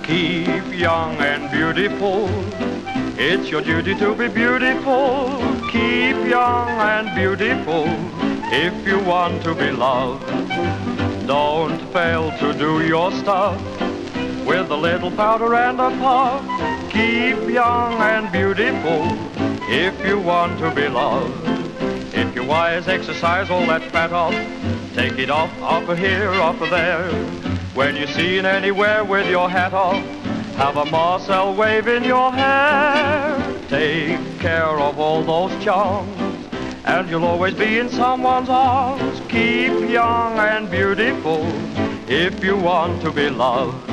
Keep young and beautiful. It's your duty to be beautiful. Keep young and beautiful if you want to be loved. Don't fail to do your stuff with a little powder and a puff. Keep young and beautiful if you want to be loved. If you're wise, exercise all that fat off. Take it off of here, off of there. When you're seen anywhere with your hat off, have a Marcel wave in your hair. Take care of all those charms, and you'll always be in someone's arms. Keep young and beautiful if you want to be loved.